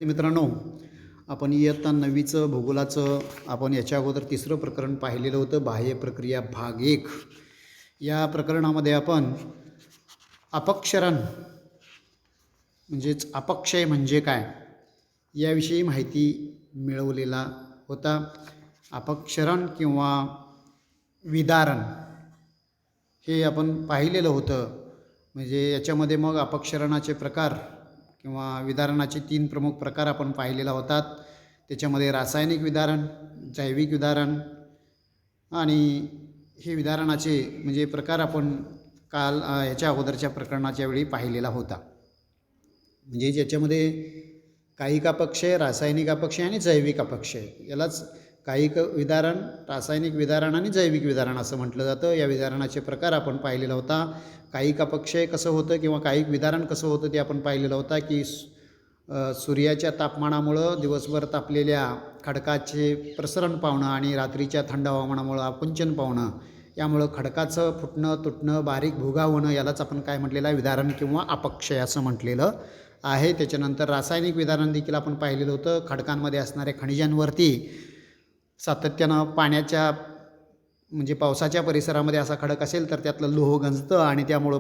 मित्रांनो, आपण इयत्ता 9वीचं भूगोलाचं आपण याच्या अगोदर तिसरं प्रकरण पाहिलेलं होतं, बाह्य प्रक्रिया भाग 1. या प्रकरणामध्ये आपण अपक्षरण म्हणजेच अपक्षय म्हणजे काय याविषयी माहिती मिळवलेला होता. अपक्षरण किंवा विदारण हे आपण पाहिलेलं होतं. म्हणजे याच्यामध्ये मग अपक्षरणाचे प्रकार किंवा विदारणाचे 3 प्रमुख प्रकार आपण पाहिलेला होतात. त्याच्यामध्ये रासायनिक विदारण, जैविक विदारण आणि हे विदारणाचे म्हणजे प्रकार आपण काल याच्या अगोदरच्या प्रकरणाच्या वेळी पाहिलेला होता. म्हणजे ज्याच्यामध्ये कायिक अपक्षय, रासायनिक अपक्षय आणि जैविक अपक्षय, यालाच कायिक विदारण, रासायनिक विदारण आणि जैविक विदारण असं म्हटलं जातं. या विदारणाचे प्रकार आपण पाहिलेला होता. कायिक अपक्षय कसं होतं किंवा कायिक विदारण कसं होतं ते आपण पाहिलेलं होतं की सूर्याच्या तापमानामुळं दिवसभर तापलेल्या खडकाचे प्रसरण पावणं आणि रात्रीच्या थंड हवामानामुळं आकुंचन पावणं, यामुळं खडकाचं फुटणं, तुटणं, बारीक भुगा होणं, यालाच आपण काय म्हटलेलं आहे, विदारण किंवा अपक्षय असं म्हटलेलं आहे. त्याच्यानंतर रासायनिक विदारण देखील आपण पाहिलेलं होतं. खडकांमध्ये असणाऱ्या खनिजांवरती सातत्यानं पाण्याच्या म्हणजे पावसाच्या परिसरामध्ये असा खडक असेल तर त्यातलं लोह गंजतं आणि त्यामुळं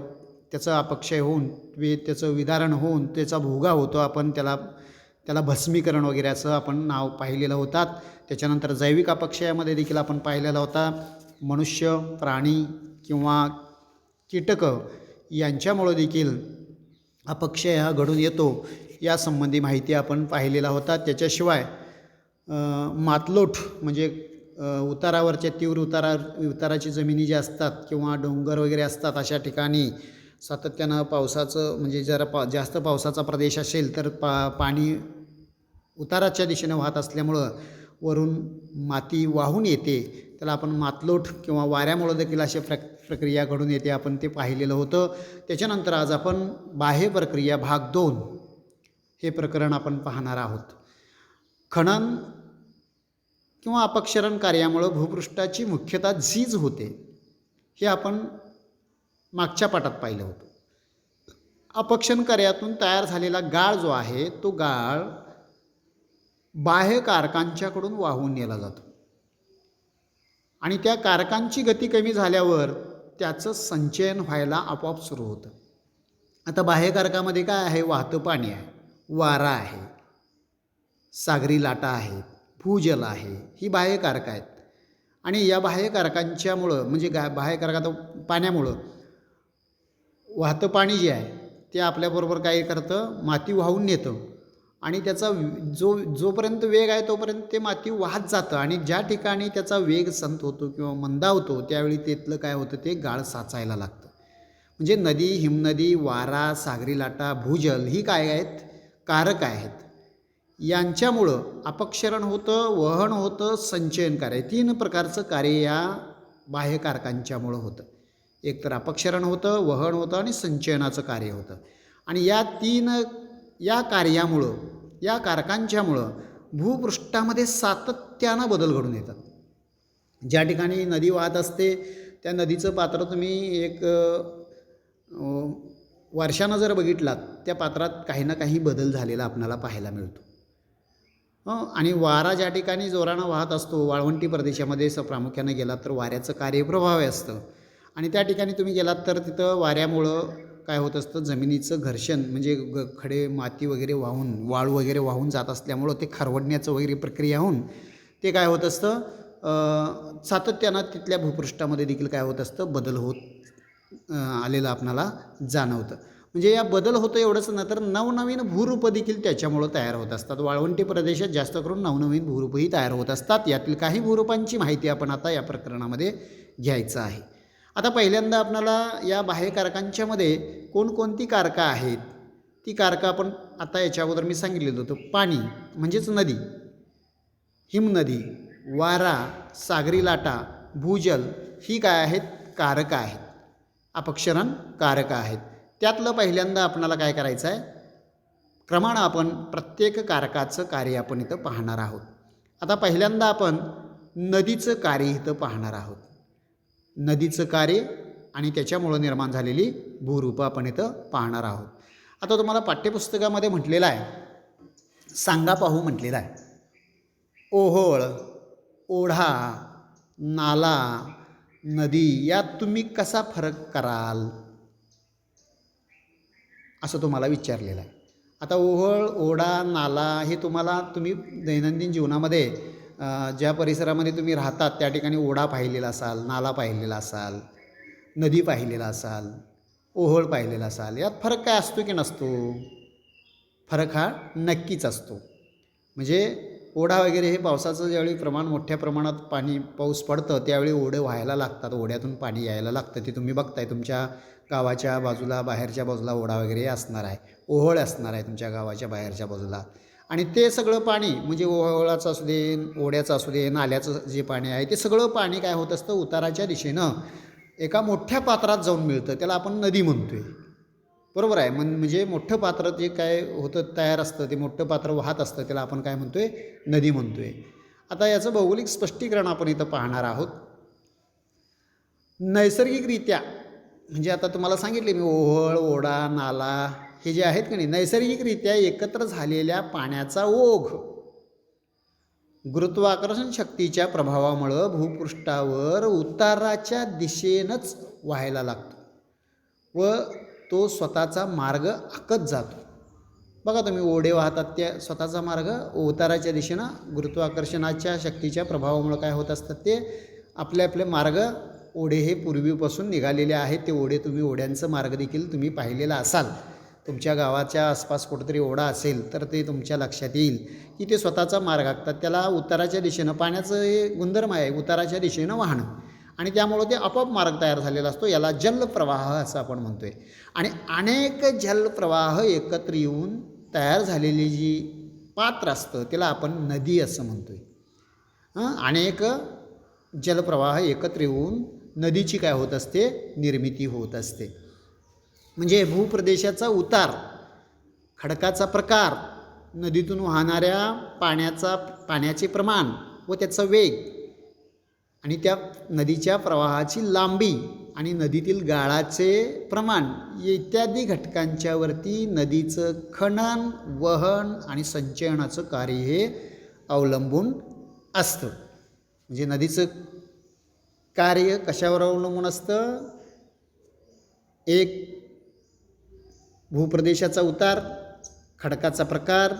त्याचं अपक्षय होऊन त्याचं विदारण होऊन त्याचा भुगा होतो. आपण त्याला भस्मीकरण वगैरे असं आपण नाव पाहिलेलं होतात. त्याच्यानंतर जैविक अपक्षयामध्ये देखील आपण पाहिलेला होता. मनुष्य, प्राणी किंवा कीटकं यांच्यामुळं देखील अपक्षय हा घडून येतो, यासंबंधी माहिती आपण पाहिलेला होता. त्याच्याशिवाय मातलोट म्हणजे उतारावरच्या तीव्र उताराची जमिनी ज्या असतात किंवा डोंगर वगैरे असतात, अशा ठिकाणी सातत्यानं पावसाचं म्हणजे जरा जास्त पावसाचा प्रदेश असेल तर पाणी उताराच्या दिशेनं वाहत असल्यामुळं वरून माती वाहून येते, त्याला आपण मातलोट किंवा वाऱ्यामुळं देखील अशी प्रक्रिया घडून येते, आपण ते पाहिलेलं होतं. त्याच्यानंतर आज आपण बाह्य प्रक्रिया भाग 2 हे प्रकरण आपण पाहणार आहोत. खनन किंवा अपक्षरण कार्यामुळं भूपृष्ठाची मुख्यतः झीज होते, हे आपण मागच्या पाठात पाहिलं होतं. अपक्षण कार्यातून तयार झालेला गाळ जो आहे तो गाळ बाह्य कारकांच्याकडून वाहून नेला जातो आणि त्या कारकांची गती कमी झाल्यावर त्याचं संचयन व्हायला आपोआप सुरू होतं. आता बाह्य कारकामध्ये काय आहे? वाहतं पाणी आहे, वारा आहे, सागरी लाटा आहेत, भूजल आहे, ही बाह्य कारकं आहेत. आणि या बाह्य कारकांच्यामुळं म्हणजे बाह्य कारकात पाण्यामुळं वाहतं पाणी जे आहे ते आपल्याबरोबर काय करतं? माती वाहून नेतं आणि त्याचा जोपर्यंत वेग आहे तोपर्यंत ते माती वाहत जातं आणि ज्या ठिकाणी त्याचा वेग संत होतो किंवा मंदावतो त्यावेळी तिथलं काय होतं? ते गाळ साचायला लागतं. म्हणजे नदी, हिमनदी, वारा, सागरी लाटा, भूजल ही काय आहेत? कारक आहेत. यांच्यामुळं अपक्षरण होतं, वहन होतं, संचयन कार्य, 3 प्रकारचं कार्य या बाह्यकारकांच्यामुळं होतं. एक तर अपक्षरण होतं, वहन होतं आणि संचयनाचं कार्य होतं. आणि या कार्यामुळं, या कारकांच्यामुळं भूपृष्ठामध्ये सातत्यानं बदल घडून येतात. ज्या ठिकाणी नदी वाहत असते त्या नदीचं पात्र तुम्ही एक वर्षानं जर बघितलात, त्या पात्रात काही ना काही बदल झालेला आपल्याला पाहायला मिळतो. आणि वारा ज्या ठिकाणी जोरानं वाहत असतो, वाळवंटी प्रदेशामध्ये प्रामुख्याने गेलात तर वाऱ्याचं कार्य प्रभावी असतं आणि त्या ठिकाणी तुम्ही गेलात तर तिथं वाऱ्यामुळं काय होत असतं? जमिनीचं घर्षण म्हणजे खडे, माती वगैरे वाहून, वाळू वगैरे वाहून जात असल्यामुळं ते खरवडण्याचं वगैरे प्रक्रिया होऊन ते काय होत असतं? सातत्यानं तिथल्या भूपृष्ठामध्ये देखील काय होत असतं? बदल होत आलेलं आपणाला जाणवतं. म्हणजे या बदल होतं एवढंच नाही तर नवनवीन भूरूपं देखील त्याच्यामुळं तयार होत असतात. वाळवंटी प्रदेशात जास्त करून नवनवीन भूरूपही तयार होत असतात. यातील काही भूरूपांची माहिती आपण आता या प्रकरणामध्ये घ्यायचं आहे. आता पहिल्यांदा आपल्याला या बाह्यकारकांच्यामध्ये कोणकोणती कारकं आहेत ती कारकं आपण आता याच्या अगोदर मी सांगितलेलं होतं. पाणी म्हणजेच नदी, हिमनदी, वारा, सागरी लाटा, भूजल ही काय आहेत? कारकं आहेत, अपक्षरण कारकं आहेत. त्यातलं पहिल्यांदा आपल्याला काय करायचं आहे? क्रमानं आपण प्रत्येक कारकाचं कार्य आपण इथं पाहणार आहोत. आता पहिल्यांदा आपण नदीचं कार्य इथं पाहणार आहोत. नदीचं कार्य आणि त्याच्यामुळं निर्माण झालेली भूरूपं आपण इथं पाहणार आहोत. आता तुम्हाला पाठ्यपुस्तकामध्ये म्हटलेलं आहे सांगा पाहू म्हटलेला आहे. ओहोळ, ओढा, नाला, नदी यात तुम्ही कसा फरक कराल असं तुम्हाला विचारलेलं आहे. आता ओहोळ, ओढा, नाला हे तुम्ही दैनंदिन जीवनामध्ये ज्या परिसरामध्ये तुम्ही राहतात त्या ठिकाणी ओढा पाहिलेला असाल, नाला पाहिलेला असाल, नदी पाहिलेला असाल, ओहोळ पाहिलेला असाल. यात फरक काय असतो की नसतो? फरक हा नक्कीच असतो. म्हणजे ओढा वगैरे हे पावसाचं ज्यावेळी मोठ्या प्रमाणात पाऊस पडतं त्यावेळी ओढे व्हायला लागतात, ओढ्यातून पाणी यायला लागतं. ते तुम्ही बघताय तुमच्या गावाच्या बाजूला, बाहेरच्या बाजूला ओढा वगैरे असणार आहे, ओहोळ असणार आहे तुमच्या गावाच्या बाहेरच्या बाजूला. आणि ते सगळं पाणी म्हणजे ओहोळाचं असू दे, ओढ्याचं असू दे, नाल्याचं जे पाणी आहे ते सगळं पाणी काय होत असतं, उताराच्या दिशेनं एका मोठ्या पात्रात जाऊन मिळतं. त्याला आपण नदी म्हणतो आहे. बरोबर आहे. म्हणजे मोठं पात्र जे काय होतं तयार असतं, ते मोठं पात्र वाहत असतं, त्याला आपण काय म्हणतो आहे, नदी म्हणतो आहे. आता याचं भौगोलिक स्पष्टीकरण आपण इथं पाहणार आहोत. नैसर्गिकरित्या म्हणजे आता तुम्हाला सांगितले मी ओहोळ, ओढा, नाला हे जे आहेत की नाही, नैसर्गिकरित्या एकत्र झालेल्या पाण्याचा ओघ गुरुत्वाकर्षण शक्तीच्या प्रभावामुळं भूपृष्ठावर उताराच्या दिशेनंच व्हायला लागतो व तो स्वतःचा मार्ग आखत जातो. बघा तुम्ही ओढे वाहतात त्या स्वतःचा मार्ग उताराच्या दिशेनं गुरुत्वाकर्षणाच्या शक्तीच्या प्रभावामुळे काय होत असतात, ते आपले मार्ग ओढे हे पूर्वीपासून निघालेले आहेत. ते ओढे तुम्ही ओढ्यांचं मार्ग देखील तुम्ही पाहिलेला असाल. तुमच्या गावाच्या आसपास कुठंतरी ओढा असेल तर ते तुमच्या लक्षात येईल की ते स्वतःचा मार्ग आखतात. त्याला उताराच्या दिशेनं, पाण्याचं हे गुणधर्म आहे उताराच्या दिशेनं वाहणं, आणि त्यामुळं ते आपोआप मार्ग तयार झालेला असतो. याला जलप्रवाह असं आपण म्हणतो आहे. आणि अनेक जलप्रवाह एकत्र येऊन तयार झालेली जी पात्र असतं त्याला आपण नदी असं म्हणतो आहे. अनेक जलप्रवाह एकत्र येऊन नदीची काय होत असते, निर्मिती होत असते. म्हणजे भूप्रदेशाचा उतार, खडकाचा प्रकार, नदीतून वाहणाऱ्या पाण्याचे प्रमाण व त्याचा वेग आणि त्या नदीच्या प्रवाहाची लांबी आणि नदीतील गाळाचे प्रमाण इत्यादी घटकांच्यावरती नदीचं खनन, वहन आणि संचयनाचं कार्य हे अवलंबून असतं. म्हणजे नदीचं कार्य कशावर अवलंबून असतं? एक, भूप्रदेशाचा उतार, खडकाचा प्रकार,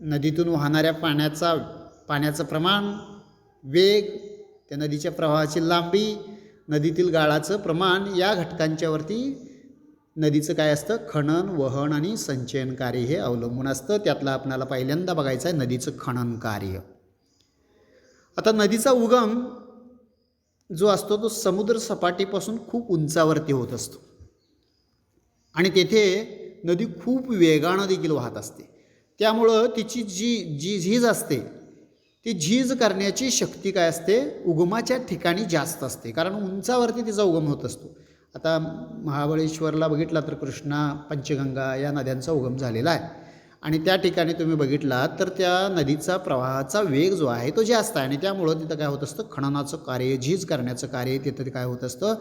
नदीतून वाहणाऱ्या पाण्याचं प्रमाण, वेग, त्या नदीच्या प्रवाहाची लांबी, नदीतील गाळाचं प्रमाण या घटकांच्यावरती नदीचं काय असतं, खनन, वहन आणि संचयन कार्य हे अवलंबून असतं. त्यातलं आपल्याला पहिल्यांदा बघायचं आहे नदीचं खनन कार्य. आता नदीचा उगम जो असतो तो समुद्र सपाटीपासून खूप उंचावरती होत असतो आणि तेथे नदी खूप वेगानं देखील वाहत असते. त्यामुळं तिची जी झीज असते ती झीज करण्याची शक्ती काय असते, उगमाच्या ठिकाणी जास्त असते, कारण उंचावरती तिचा उगम होत असतो. आता महाबळेश्वरला बघितला तर कृष्णा, पंचगंगा या नद्यांचा उगम झालेला आहे आणि त्या ठिकाणी तुम्ही बघितला तर त्या नदीचा प्रवाहाचा वेग जो आहे तो जास्त आहे आणि त्यामुळं तिथं काय होत असतं, खननाचं कार्य, झीज करण्याचं कार्य तिथं काय होत असतं,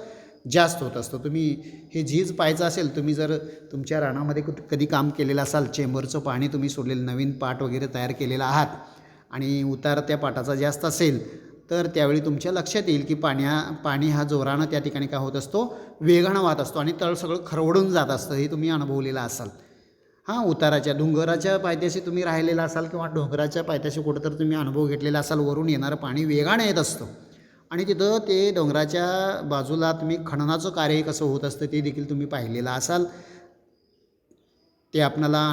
जास्त होत असतं. तुम्ही हे झीज पाहायचं असेल, तुम्ही जर तुमच्या रानामध्ये कधी काम केलेलं असाल, चेंबरचं पाणी तुम्ही सोडलेलं, नवीन पाट वगैरे तयार केलेला आहात आणि उतार त्या पाटाचा जास्त असेल तर त्यावेळी तुमच्या लक्षात येईल की पाणी हा जोरानं त्या ठिकाणी काय होत असतो, वेगानं वाहत असतो आणि तळ सगळं खरवडून जात असतं. हे तुम्ही अनुभवलेलं असाल. उताराच्या डोंगराच्या पायथ्याशी तुम्ही राहिलेला असाल किंवा डोंगराच्या पायथ्याशी कुठं तर तुम्ही अनुभव घेतलेला असाल, वरून येणारं पाणी वेगानं येत असतं आणि तिथं ते डोंगराच्या बाजूला तुम्ही खननाचं कार्य कसं होत असतं ते देखील तुम्ही पाहिलेलं असाल. ते आपणाला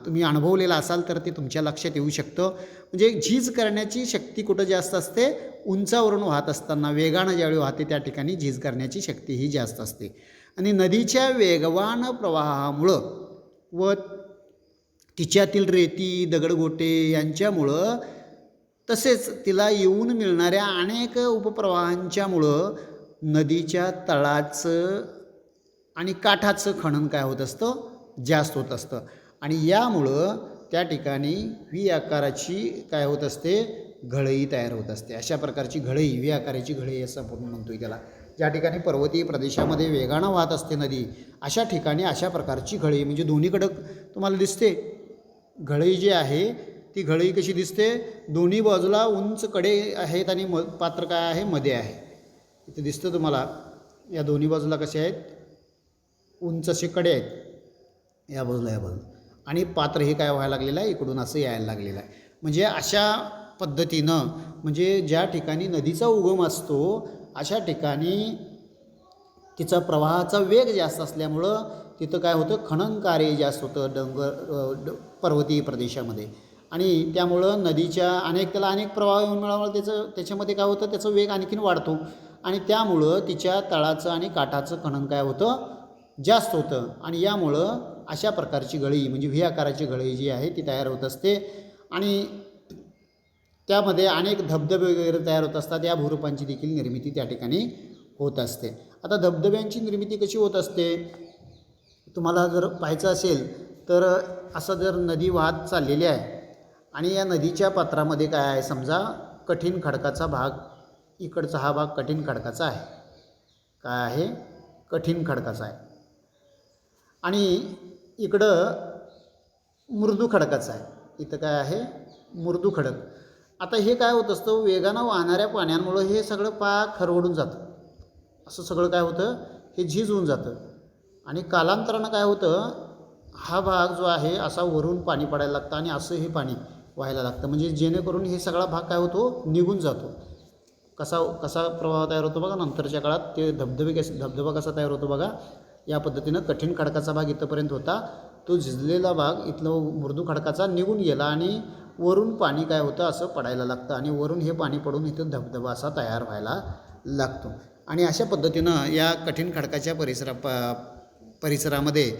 तुम्ही अनुभवलेला असाल तर ते तुमच्या लक्षात येऊ शकतं. म्हणजे झीज करण्याची शक्ती कुठं जास्त असते, उंचावरून वाहत असताना वेगानं ज्यावेळी वाहते त्या ठिकाणी झीज करण्याची शक्ती ही जास्त असते. आणि नदीच्या वेगवान प्रवाहामुळं व तिच्यातील रेती, दगडगोटे यांच्यामुळं तसेच तिला येऊन मिळणाऱ्या अनेक उपप्रवाहांच्यामुळं नदीच्या तळाचं आणि काठाचं खनन काय होत असतं, जास्त होत असतं आणि यामुळं त्या ठिकाणी व्ही आकाराची काय होत असते, घळई तयार होत असते. अशा प्रकारची घळई, व्ही आकाराची घळई असं आपण म्हणतोय त्याला. ज्या ठिकाणी पर्वतीय प्रदेशामध्ये वेगानं वाहत असते नदी, अशा ठिकाणी अशा प्रकारची घळई म्हणजे दोन्हीकडं तुम्हाला दिसते घळई जी आहे ती घळई कशी दिसते, दोन्ही बाजूला उंच कडे आहेत आणि पात्र काय आहे, मध्ये आहे. इथे दिसतं तुम्हाला, या दोन्ही बाजूला कसे आहेत, उंच असे कडे आहेत, या बाजूला या बाजूला, आणि पात्र हे काय व्हायला लागलेलं आहे, इकडून असं यायला लागलेलं आहे. म्हणजे अशा पद्धतीनं, म्हणजे ज्या ठिकाणी नदीचा उगम असतो अशा ठिकाणी तिचा प्रवाहाचा वेग जास्त असल्यामुळं तिथं काय होतं, खनन कार्य जास्त होतं पर्वतीय प्रदेशामध्ये, आणि त्यामुळं नदीच्या त्याला अनेक प्रवाह येऊन मिळाल्यामुळे त्याच्यामध्ये काय होतं, त्याचा वेग आणखीन वाढतो, आणि त्यामुळं तिच्या तळाचं आणि काठाचं खनन काय होतं, जास्त होतं, आणि यामुळं अशा प्रकारची गळी म्हणजे व्ही आकाराची गळी जी आहे ती तयार होत असते, आणि त्यामध्ये अनेक धबधबे वगैरे तयार होत असतात. या भूरूपांची देखील निर्मिती त्या ठिकाणी होत असते. आता धबधब्यांची निर्मिती कशी होत असते, तुम्हाला जर पाहायचं असेल तर असं जर नदी वाहत चाललेली आहे आणि या नदीच्या पात्रामध्ये काय आहे, समजा कठीण खडकाचा भाग, इकडचा हा भाग कठीण खडकाचा आहे, काय आहे, कठीण खडकाचा आहे, आणि इकडं मृदू खडकाचा आहे, इथं काय आहे, मृदू खडक. आता हे काय होत असतं, वेगानं वाहणाऱ्या पाण्यामुळं हे सगळं पाक खरवडून जातं, असं सगळं काय होतं, हे झीज होऊन जातं, आणि कालांतरानं काय होतं, हा भाग जो आहे असा वरून पाणी पडायला लागतं आणि असं हे पाणी व्हायला लागतं, म्हणजे जेणेकरून हे सगळा भाग काय होतो, निघून जातो. कसा प्रवाह तयार होतो बघा, नंतरच्या काळात ते धबधबा कसा तयार होतो बघा, या पद्धतीनं कठीण खडकाचा भाग इथंपर्यंत होता, तो झिजलेला भाग इथलं मृदू खडकाचा निघून गेला आणि वरून पाणी काय होतं, असं पडायला लागतं, आणि वरून हे पाणी पडून इथं धबधबा असा तयार व्हायला लागतो. आणि अशा पद्धतीनं या कठीण खडकाच्या परिसरामध्ये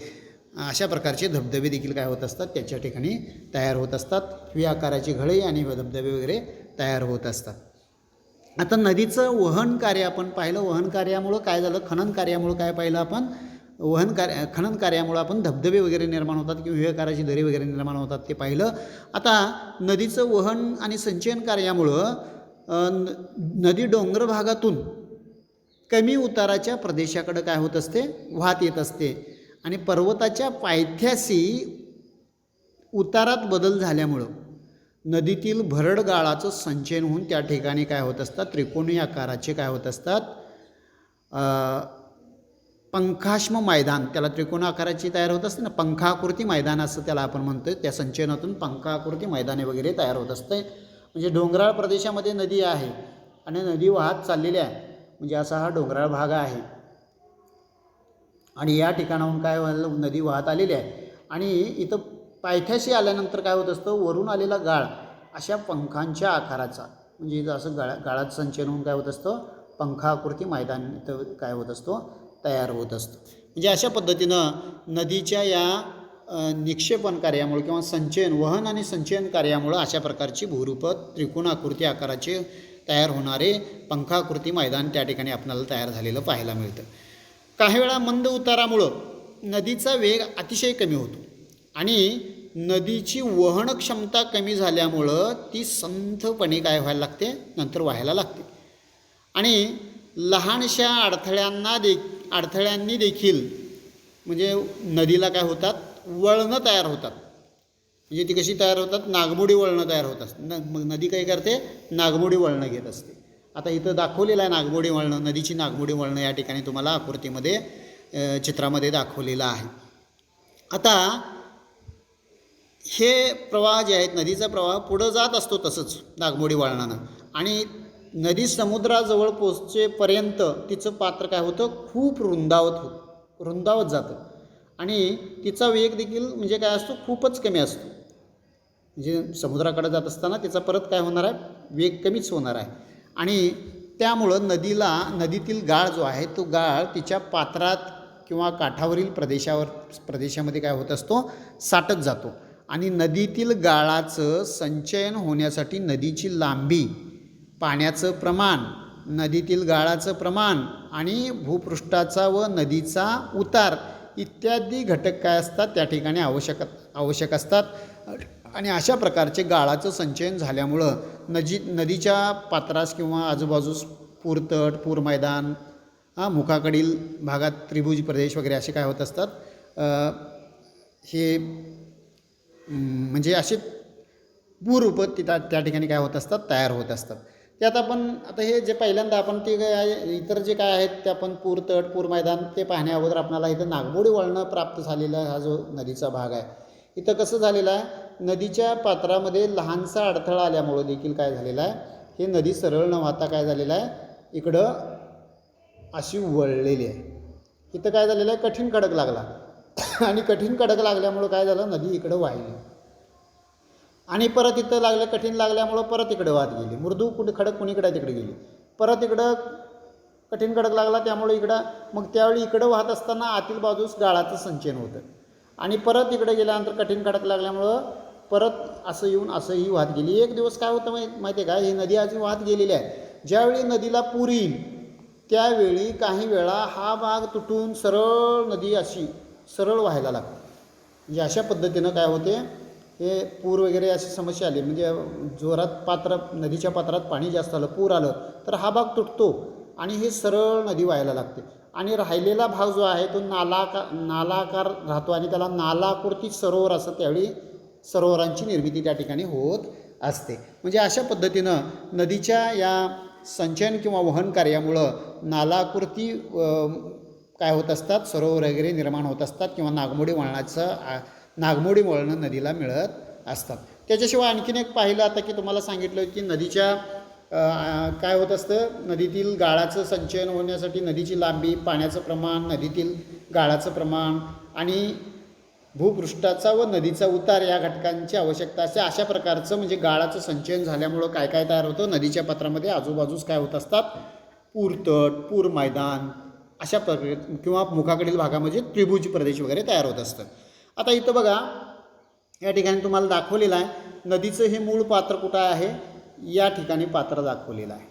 अशा प्रकारचे धबधबे देखील काय होत असतात, त्याच्या ठिकाणी तयार होत असतात. व्ही आकाराची घळई आणि धबधबे वगैरे तयार होत असतात. आता नदीचं वहन कार्य आपण पाहिलं, वहन कार्यामुळं काय झालं, खनन कार्यामुळं काय पाहिलं आपण, खनन कार्यामुळं आपण धबधबे वगैरे निर्माण होतात किंवा व्ही आकाराची दरी वगैरे निर्माण होतात ते पाहिलं. आता नदीचं वहन आणि संचयन कार्यामुळं नदी डोंगर भागातून कमी उताराच्या प्रदेशाकडे काय होत असते, वाहत येत असते, आणि पर्वताच्या पायथ्याशी उतारात बदल झाल्यामुळं नदीतील भरड गाळाचं संचयन होऊन त्या ठिकाणी काय होत असतात, त्रिकोणी आकाराचे काय होत असतात, पंखाश्म मैदान, त्याला त्रिकोण आकाराची तयार होत असते ना, पंखाकृती मैदान असं त्याला आपण म्हणतो. त्या संचयनातून पंखाकृती मैदाने वगैरे तयार होत असते. म्हणजे डोंगराळ प्रदेशामध्ये नदी आहे आणि नदी वाहत चाललेली आहे, म्हणजे असा हा डोंगराळ भाग आहे, आणि या ठिकाणाहून काय व्हायला, नदी वाहत आलेली आहे, आणि इथं पायथ्याशी आल्यानंतर काय होत असतं, वरून आलेला गाळ अशा पंखांच्या आकाराचा, म्हणजे इथं असं गाळात संचयन होऊन काय होत असतं, पंखाकृती मैदान इथं काय होत असतो, तयार होत असतो. म्हणजे अशा पद्धतीनं नदीच्या या निक्षेपण कार्यामुळे किंवा संचयन, वहन आणि संचयन कार्यामुळं अशा प्रकारची भूरूप त्रिकोणाकृती आकाराचे तयार होणारे पंखाकृती मैदान त्या ठिकाणी आपल्याला तयार झालेलं पाहायला मिळतं. काही वेळा मंद उतारामुळं नदीचा वेग अतिशय कमी होतो आणि नदीची वहन क्षमता कमी झाल्यामुळं ती संथपणे काय व्हायला लागते, नंतर व्हायला लागते, आणि लहानशा अडथळ्यांनी देखील म्हणजे नदीला काय होतात, वळणं तयार होतात. म्हणजे ती कशी तयार होतात, नागमोडी वळणं तयार होतात. मग नदी काय करते, नागमोडी वळणं घेत असते. आता इथं दाखवलेलं आहे नागमोडी वळणं, नदीची नागमोडी वळणं या ठिकाणी तुम्हाला आकृतीमध्ये चित्रामध्ये दाखवलेलं आहे. आता हे प्रवाह जे आहेत, नदीचा प्रवाह पुढं जात असतो तसंच नागमोडी वळणानं, आणि नदी समुद्राजवळ पोचेपर्यंत तिचं पात्र काय होतं, खूप रुंदावत जातं, आणि तिचा वेग देखील म्हणजे काय असतो, खूपच कमी असतो. म्हणजे समुद्राकडे जात असताना तिचा परत काय होणार आहे, वेग कमीच होणार आहे, आणि त्यामुळं नदीतील गाळ जो आहे तो गाळ तिच्या पात्रात किंवा काठावरील प्रदेशामध्ये काय होत असतो, साठत जातो, आणि नदीतील गाळाचं संचयन होण्यासाठी नदीची लांबी, पाण्याचं प्रमाण, नदीतील गाळाचं प्रमाण आणि भूपृष्ठाचा व नदीचा उतार इत्यादी घटक काय असतात, त्या ठिकाणी आवश्यक असतात. आणि अशा प्रकारचे गाळाचं संचयन झाल्यामुळं नदीच्या पात्रास किंवा आजूबाजूस पूरतट, पूर मैदान, मुखाकडील भागात त्रिभुज प्रदेश वगैरे असे काय होत असतात, हे म्हणजे असे भूरूपं त्या ठिकाणी काय होत असतात, तयार होत असतात. त्यात आपण आता हे जे पहिल्यांदा आपण ते काय इतर जे काय आहेत ते आपण पूर तट पूर मैदान ते पाहण्या अगोदर आपल्याला इथं नागमोडी वळणं प्राप्त झालेला हा जो नदीचा भाग आहे, इथं कसं झालेलं आहे, नदीच्या पात्रामध्ये लहानसा अडथळा आल्यामुळं देखील काय झालेलं आहे, हे नदी सरळ न वाहता काय झालेलं आहे, इकडं अशी वळलेली आहे. इथं काय झालेलं आहे, कठीण खडक लागला आणि कठीण खडक लागल्यामुळं काय झालं, नदी इकडं वाहिली आणि परत इथं लागलं, कठीण लागल्यामुळं परत इकडे वाहत गेली. मृदू खडक कुणीकडे तिकडे गेली, परत इकडं कठीण खडक लागला त्यामुळे इकडं, मग त्यावेळी इकडं वाहत असताना आतील बाजूस गाळाचं संचयन होतं आणि परत इकडे गेल्यानंतर कठीण खडक लागल्यामुळं परत असं येऊन असंही वाहत गेली. एक दिवस काय होतं माहिती आहे का, ही नदी अजून वाहत गेलेली आहे. ज्यावेळी नदीला पूर येईल त्यावेळी काही वेळा हा भाग तुटून सरळ नदी अशी सरळ व्हायला लागते. म्हणजे अशा पद्धतीनं काय होते, हे पूर वगैरे अशी समस्या आली, म्हणजे जोरात नदीच्या पात्रात पाणी जास्त आलं, पूर आलं तर हा भाग तुटतो आणि हे सरळ नदी व्हायला लागते आणि राहिलेला भाग जो आहे तो नालाकार राहतो आणि त्याला नालाकृती सरोवर असं त्यावेळी सरोवरांची निर्मिती त्या ठिकाणी होत असते. म्हणजे अशा पद्धतीनं नदीच्या या संचयन किंवा वहन कार्यामुळं नालाकृती काय होत असतात, सरोवर वगैरे निर्माण होत असतात किंवा नागमोडी वळणं नदीला मिळत असतात. त्याच्याशिवाय आणखीन एक पाहिलं आता की तुम्हाला सांगितलं की नदीच्या काय होत असतं, नदीतील गाळाचं संचयन होण्यासाठी नदीची लांबी, पाण्याचं प्रमाण, नदीतील गाळाचं प्रमाण आणि भूपृष्ठाचा व नदीचा उतार या घटकांची आवश्यकता असते. अशा प्रकारचं म्हणजे गाळाचं संचयन झाल्यामुळं काय काय तयार होतं, नदीच्या पात्रामध्ये आजूबाजूस काय होत असतात, पूरतट पूर मैदान अशा प्रकारे किंवा मुखाकडील भागामध्ये त्रिभुज प्रदेश वगैरे तयार होत असतं. आता इथं बघा या ठिकाणी तुम्हाला दाखवलेलं आहे नदीचं हे मूळ पात्र कुठं आहे, या ठिकाणी पात्र दाखवलेलं आहे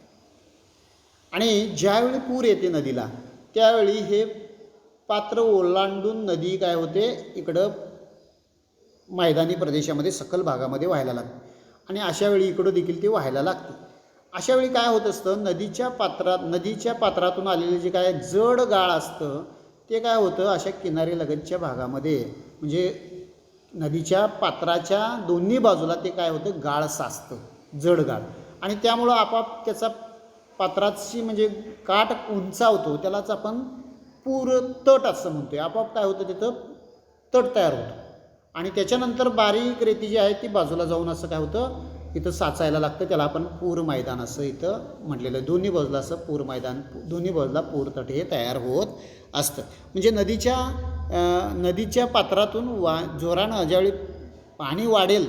आणि ज्यावेळी पूर येते नदीला त्यावेळी हे पात्र ओलांडून नदी काय होते, इकडं मैदानी प्रदेशामध्ये सखल भागामध्ये व्हायला लागते आणि अशावेळी इकडं देखील ते व्हायला लागते. अशावेळी काय होत असतं, नदीच्या पात्रातून आलेले जे काय जड गाळ असतं ते काय होतं, अशा किनारेलगतच्या भागामध्ये म्हणजे नदीच्या पात्राच्या दोन्ही बाजूला ते काय होतं, गाळ साचतं, जड गाळ, आणि त्यामुळं आपाप त्याचा पात्राची म्हणजे काठ उंचावतो, त्यालाच आपण पूर तट असं म्हणतोय. आपाप काय होतं, तिथं तट तयार होतो आणि त्याच्यानंतर बारीक रेती जी आहे ती बाजूला जाऊन असं काय होतं, इथं साचायला लागतं, त्याला आपण पूर मैदान असं इथं म्हटलेलं आहे. दोन्ही बाजूला असं पूर मैदान, दोन्ही बाजूला पूर तट हे तयार होत असतं. म्हणजे नदीच्या पात्रातून जोरानं ज्यावेळी पाणी वाढेल,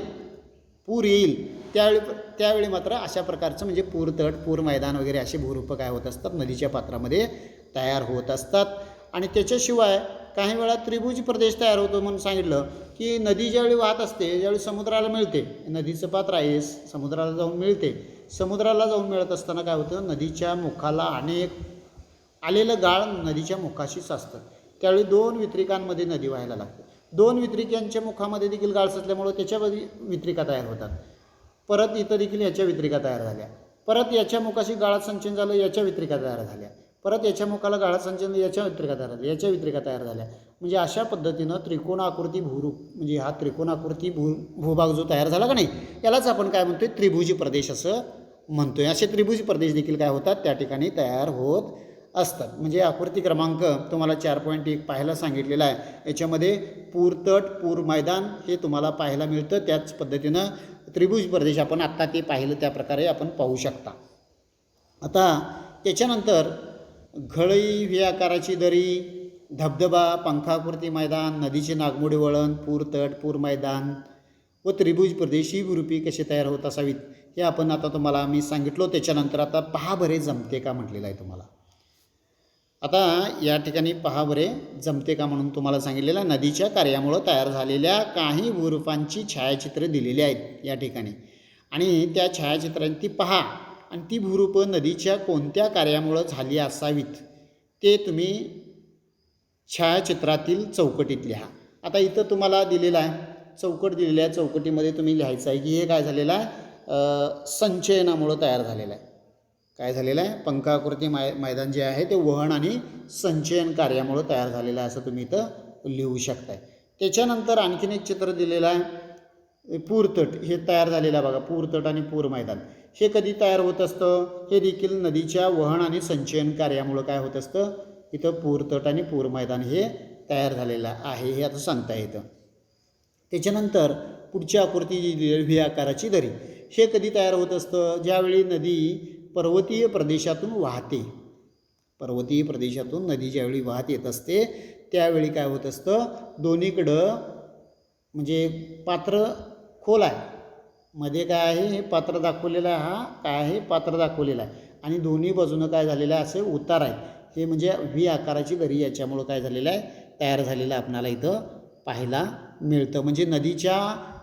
पूर येईल त्यावेळी मात्र अशा प्रकारचं म्हणजे पूरतट पूर मैदान वगैरे असे भूरूपं काय होत असतात, नदीच्या पात्रामध्ये तयार होत असतात. आणि त्याच्याशिवाय काही वेळा त्रिभुज प्रदेश तयार होतो म्हणून सांगितलं की नदी ज्यावेळी वाहत असते, ज्यावेळी समुद्राला मिळते, नदीचं पात्र आहे समुद्राला जाऊन मिळते, समुद्राला जाऊन मिळत असताना काय होतं, नदीच्या मुखाला अनेक आलेलं गाळ नदीच्या मुखाशी साचतं. त्यावेळी 2 वितरिकांमध्ये नदी व्हायला लागते. 2 वितरिकांच्या मुखामध्ये देखील गाळ साचल्यामुळं त्याच्यामध्ये वितरिका तयार होतात. परत इथं देखील याच्या वितरिका तयार झाल्या, परत याच्या मुखाशी गाळात संचयन झालं, याच्या वितरिका तयार झाल्या, परत याच्या मुखाला गाळात संचयन, याच्या वितरिका तयार झाल्या, याच्या वितरिका तयार झाल्या. म्हणजे अशा पद्धतीनं त्रिकोणाकृती भूरूप म्हणजे हा त्रिकोणाकृती भूभाग जो तयार झाला का नाही, यालाच आपण काय म्हणतोय, त्रिभुज प्रदेश असं म्हणतोय. असे त्रिभुज प्रदेश देखील काय होतात, त्या ठिकाणी तयार होत असतात. म्हणजे आकृती क्रमांक तुम्हाला 4.1 पाहायला सांगितलेला आहे. याच्यामध्ये पूरतट पूर मैदान हे तुम्हाला पाहायला मिळतं. त्याच पद्धतीनं त्रिभुज प्रदेश आपण आत्ता ते पाहिलं त्याप्रकारे आपण पाहू शकता. आता त्याच्यानंतर घळई, व्ही आकाराची दरी, धबधबा, पंखाकृती मैदान, नदीचे नागमोडी वळण, पूरतट पूर मैदान व त्रिभुज प्रदेश ही भूरूपी कसे तयार होत असावीत हे आपण आता तुम्हाला मी सांगितलं. त्याच्यानंतर आता पहा बरे जमते का म्हटलेलं आहे तुम्हाला. आता या ठिकाणी पहा बरे जमते का म्हणून तुम्हाला सांगितलेलं आहे. नदीच्या कार्यामुळं तयार झालेल्या काही भूरूपांची छायाचित्र दिलेली आहेत या ठिकाणी आणि त्या छायाचित्रांची पहा आणि ती भूरूपं नदीच्या कोणत्या कार्यामुळं झाली असावीत ते तुम्ही छायाचित्रातील चौकटीत लिहा. आता इथं तुम्हाला दिलेलं आहे, चौकट दिलेली आहे, चौकटीमध्ये तुम्ही लिहायचं आहे की हे काय झालेलं आहे, संचयनामुळं तयार झालेलं आहे. काय झालेलं आहे, पंखाकृती मैदान जे आहे ते वहन आणि संचयन कार्यामुळं तयार झालेलं आहे असं तुम्ही इथं लिहू शकताय. त्याच्यानंतर आणखीन एक चित्र दिलेलं आहे पूरतट हे तयार झालेलं आहे बघा, पूरतट आणि पूर मैदान हे कधी तयार होत असतं, हे देखील नदीच्या वहन आणि संचयन कार्यामुळं काय होत असतं, इथं पूरतट आणि पूर मैदान हे तयार झालेलं आहे, हे आता सांगता येतं. त्याच्यानंतर पुढची आकृती जी व्ही आकाराची दरी, हे कधी तयार होत असतं, ज्यावेळी नदी पर्वतीय प्रदेशातून वाहते. पर्वतीय प्रदेशातून नदी ज्यावेळी वाहत येत असते त्यावेळी काय होत असतं, दोन्हीकडं म्हणजे पात्र खोल आहे, मध्ये काय आहे हे पात्र दाखवलेलं आहे, हा काय आहे पात्र दाखवलेलं आहे, आणि दोन्ही बाजूनं काय झालेलं आहे असे उतार आहे, हे म्हणजे व्ही आकाराची दरी याच्यामुळं काय झालेलं आहे तयार झालेलं आपणाला इथं पाहायला मिळतं. म्हणजे नदीच्या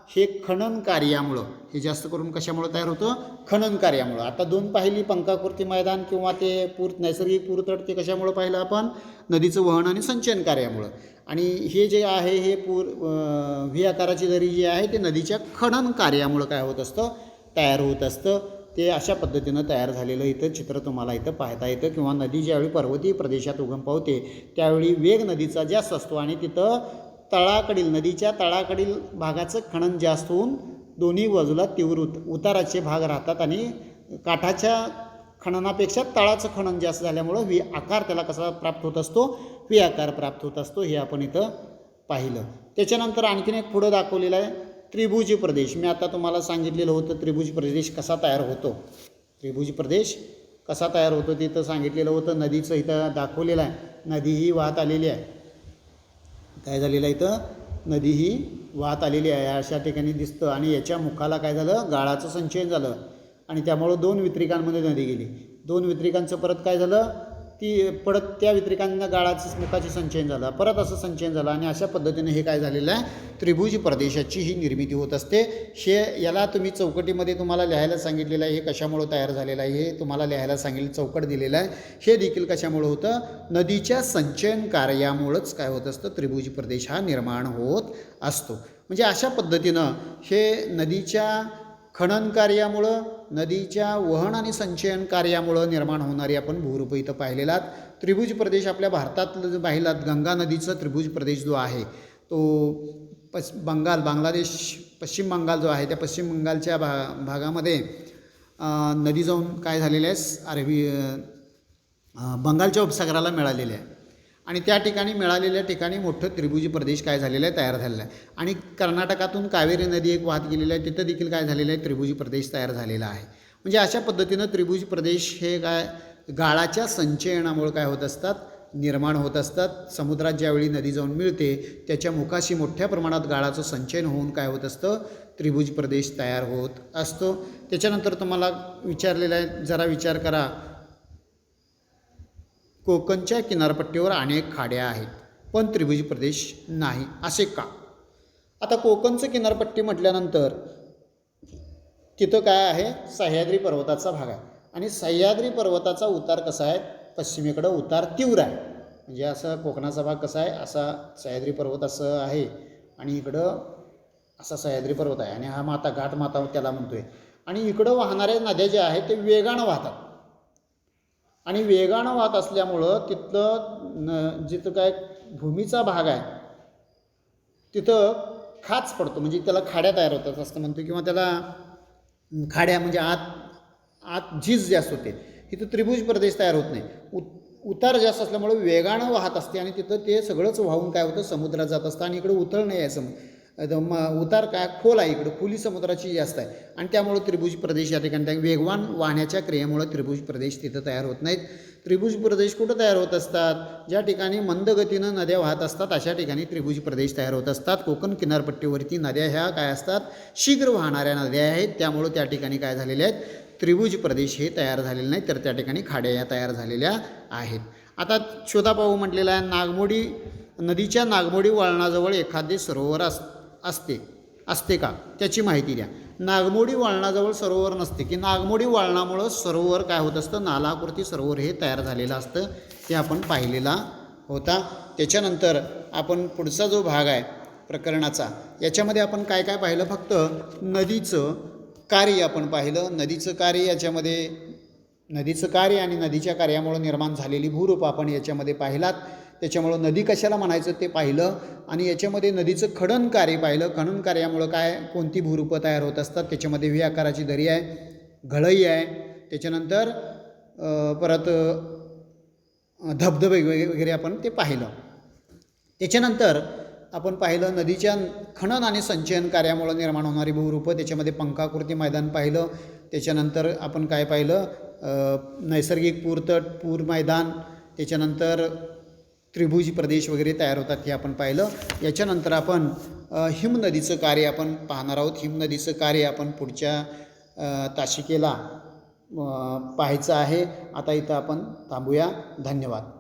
हे खनन कार्यामुळं, हे जास्त करून कशामुळं तयार होतं, खनन कार्यामुळं. आता दोन पाहिली, पंकाकृती मैदान किंवा ते नैसर्गिक पूरतट, ते कशामुळं पाहिलं आपण, नदीचं वहन आणि संचयन कार्यामुळं. आणि हे जे आहे हे व्ही आकाराची दरी जी आहे ते नदीच्या खनन कार्यामुळं काय होत असतं, तयार होत असतं. ते अशा पद्धतीनं तयार झालेलं इथं चित्र तुम्हाला इथं पाहता येतं. किंवा नदी ज्यावेळी पर्वतीय प्रदेशात उगम पावते त्यावेळी वेग नदीचा जास्त असतो आणि तिथं तळाकडील, नदीच्या तळाकडील भागाचं खनन जास्त होऊन दोन्ही बाजूला तीव्र उताराचे भाग राहतात आणि काठाच्या खननापेक्षा तळाचं खनन जास्त झाल्यामुळं व्ही आकार त्याला कसा प्राप्त होत असतो, व्ही आकार प्राप्त होत असतो, हे आपण इथं पाहिलं. त्याच्यानंतर आणखीन एक पुढं दाखवलेलं आहे त्रिभुज प्रदेश. मी आता तुम्हाला सांगितलेलं होतं त्रिभुज प्रदेश कसा तयार होतो, त्रिभुज प्रदेश कसा तयार होतो तिथं सांगितलेलं होतं. नदीचं इथं दाखवलेलं आहे, नदी ही वाहत आलेली आहे, काय झालेलं आहे इथं, नदी ही वाहत आलेली आहे अशा ठिकाणी दिसतं. आणि याच्या मुखाला काय झालं, गाळाचं संचयन झालं आणि त्यामुळं 2 वितरिकांमध्ये नदी गेली. 2 वितरिकांचं परत काय झालं, ती परत त्या वितरिकांना गाळाचं मुखाचे संचयन झालं, परत असं संचयन झालं आणि अशा पद्धतीने हे काय झालेलं आहे, त्रिभुज प्रदेशाची ही निर्मिती होत असते. याला तुम्ही चौकटीमध्ये तुम्हाला लिहायला सांगितलेलं आहे, हे कशामुळं तयार झालेलं आहे हे तुम्हाला लिहायला सांगितलं, चौकट दिलेलं आहे. हे देखील कशामुळं होतं, नदीच्या संचयन कार्यामुळंच काय होत असतं, त्रिभुज प्रदेश हा निर्माण होत असतो. म्हणजे अशा पद्धतीनं हे नदीच्या खनन कार्यामुळं, नदीच्या वहन आणि संचयन कार्यामुळं निर्माण होणारी आपण भूरूप इथं पाहिलेला. त्रिभुज प्रदेश आपल्या भारतातलं जो पाहिलात, गंगा नदीचा त्रिभुज प्रदेश जो आहे तो बांगलादेश, पश्चिम बंगाल जो आहे त्या पश्चिम बंगालच्या भागामध्ये नदी जाऊन काय झालेलं आहे, बंगालच्या उपसागराला मिळालेले आहे आणि त्या ठिकाणी मिळालेल्या ठिकाणी मोठं त्रिभुज प्रदेश काय झालेलं आहे, तयार झालेलं आहे. आणि कर्नाटकातून कावेरी नदी एक वाहत गेलेली आहे, तिथं देखील काय झालेलं आहे, त्रिभुज प्रदेश तयार झालेला आहे. म्हणजे अशा पद्धतीनं त्रिभुज प्रदेश हे काय गाळाच्या संचयनामुळे काय होत असतात, निर्माण होत असतात. समुद्रात ज्यावेळी नदी जाऊन मिळते त्याच्या मुखाशी मोठ्या प्रमाणात गाळाचं संचयन होऊन काय होत असतं, त्रिभुज प्रदेश तयार होत असतो. त्याच्यानंतर तुम्हाला विचारलेलं आहे, जरा विचार करा, कोकणच्या किनारपट्टीवर अनेक खाड्या आहेत पण त्रिभुज प्रदेश नाही, असे का? आता कोकणचं किनारपट्टी म्हटल्यानंतर तिथं काय आहे, सह्याद्री पर्वताचा भाग आहे आणि सह्याद्री पर्वताचा उतार कसा आहे, पश्चिमेकडं उतार तीव्र आहे. म्हणजे असं कोकणाचा भाग कसा आहे, असा सह्याद्री पर्वत असं आहे आणि इकडं असा सह्याद्री पर्वत आहे आणि हा माता घाट माता त्याला म्हणतोय. आणि इकडं वाहणाऱ्या नद्या ज्या आहेत ते वेगानं वाहतात आणि वेगानं वाहत असल्यामुळं तिथलं जिथं काय भूमीचा भाग आहे तिथं खाच पडतो, म्हणजे त्याला खाड्या तयार होतात असं म्हणतो, किंवा त्याला खाड्या म्हणजे आत झीज जास्त होते. तिथं त्रिभुज प्रदेश तयार होत नाही, उतार जास्त असल्यामुळे वेगानं वाहत असते आणि तिथं ते सगळंच वाहून काय होतं, समुद्रात जात असतं. आणि इकडं उतळ नाही आहे, उतार काय खोल आहे, इकडं खोली समुद्राची जास्त आहे आणि त्यामुळे त्रिभुज प्रदेश या ठिकाणी वेगवान वाहण्याच्या क्रियेमुळे त्रिभुज प्रदेश तिथं तयार होत नाहीत. त्रिभुज प्रदेश कुठं तयार होत असतात, ज्या ठिकाणी मंदगतीनं नद्या वाहत असतात अशा ठिकाणी त्रिभुज प्रदेश तयार होत असतात. कोकण किनारपट्टीवरती नद्या ह्या काय असतात, शीघ्र वाहणाऱ्या नद्या आहेत, त्यामुळं त्या ठिकाणी काय झालेल्या आहेत, त्रिभुज प्रदेश हे तयार झालेले नाही, तर त्या ठिकाणी खाड्या या तयार झालेल्या आहेत. आता शोधा पाहू म्हटलेला आहे, नागमोडी नदीच्या नागमोडी वळणाजवळ एखादे सरोवर असते का, त्याची माहिती द्या. नागमोडी वळणाजवळ सरोवर नसते, की नागमोडी वळणामुळं सरोवर काय होत असतं, नालाकृती सरोवर हे तयार झालेलं असतं, ते आपण पाहिलेला होता. त्याच्यानंतर आपण पुढचा जो भाग आहे प्रकरणाचा, याच्यामध्ये आपण काय काय पाहिलं, फक्त नदीचं कार्य आपण पाहिलं. नदीचं कार्य, याच्यामध्ये नदीचं कार्य आणि नदीच्या कार्यामुळे निर्माण झालेली भूरूप आपण याच्यामध्ये पाहिलात. त्याच्यामुळं नदी कशाला म्हणायचं ते पाहिलं आणि याच्यामध्ये नदीचं खनन कार्य पाहिलं. खनन कार्यामुळं काय कोणती भूरूपं तयार होत असतात, त्याच्यामध्ये व्ही आकाराची दरी आहे, घळई आहे, त्याच्यानंतर परत धबधबे वगैरे आपण ते पाहिलं. त्याच्यानंतर आपण पाहिलं नदीच्या खनन आणि संचयन कार्यामुळं निर्माण होणारी भूरूपं, त्याच्यामध्ये पंखाकृती मैदान पाहिलं. त्याच्यानंतर आपण काय पाहिलं, नैसर्गिक पूरतट, पूर मैदान, त्याच्यानंतर त्रिभुज प्रदेश वगैरे तयार होतात हे आपण पाहिलं. याच्यानंतर आपण हिमनदीचं कार्य आपण पाहणार आहोत. हिमनदीचं कार्य आपण पुढच्या तासिकेला पाहायचं आहे. आता इथं आपण थांबूया. धन्यवाद.